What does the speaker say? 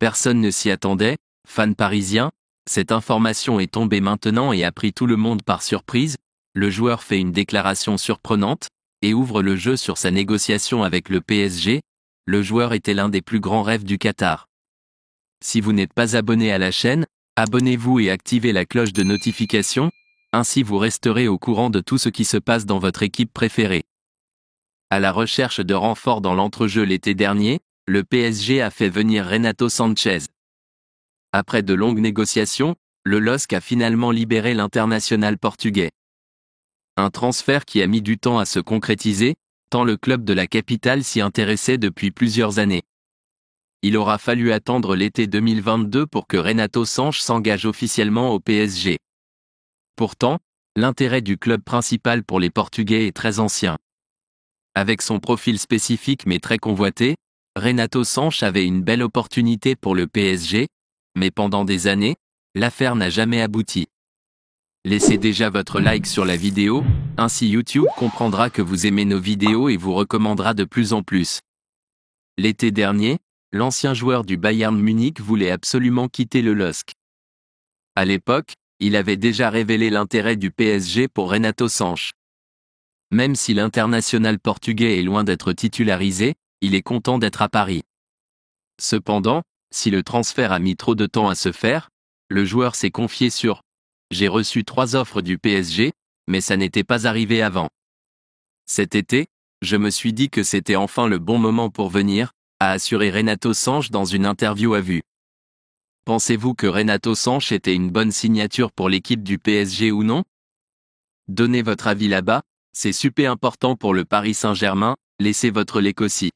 Personne ne s'y attendait, fans parisiens, cette information est tombée maintenant et a pris tout le monde par surprise. Le joueur fait une déclaration surprenante et ouvre le jeu sur sa négociation avec le PSG. Le joueur était l'un des plus grands rêves du Qatar. Si vous n'êtes pas abonné à la chaîne, abonnez-vous et activez la cloche de notification, ainsi vous resterez au courant de tout ce qui se passe dans votre équipe préférée. À la recherche de renforts dans l'entrejeu l'été dernier, le PSG a fait venir Renato Sanchez. Après de longues négociations, le LOSC a finalement libéré l'international portugais. Un transfert qui a mis du temps à se concrétiser, tant le club de la capitale s'y intéressait depuis plusieurs années. Il aura fallu attendre l'été 2022 pour que Renato Sanches s'engage officiellement au PSG. Pourtant, l'intérêt du club principal pour les Portugais est très ancien. Avec son profil spécifique mais très convoité, Renato Sanches avait une belle opportunité pour le PSG, mais pendant des années, l'affaire n'a jamais abouti. Laissez déjà votre like sur la vidéo, ainsi YouTube comprendra que vous aimez nos vidéos et vous recommandera de plus en plus. L'été dernier, l'ancien joueur du Bayern Munich voulait absolument quitter le LOSC. À l'époque, il avait déjà révélé l'intérêt du PSG pour Renato Sanches. Même si l'international portugais est loin d'être titularisé, il est content d'être à Paris. Cependant, si le transfert a mis trop de temps à se faire, le joueur s'est confié sur « J'ai reçu 3 offres du PSG, mais ça n'était pas arrivé avant. Cet été, je me suis dit que c'était enfin le bon moment pour venir », a assuré Renato Sanches dans une interview à vue. Pensez-vous que Renato Sanches était une bonne signature pour l'équipe du PSG ou non? Donnez votre avis là-bas, c'est super important pour le Paris Saint-Germain, laissez votre like aussi.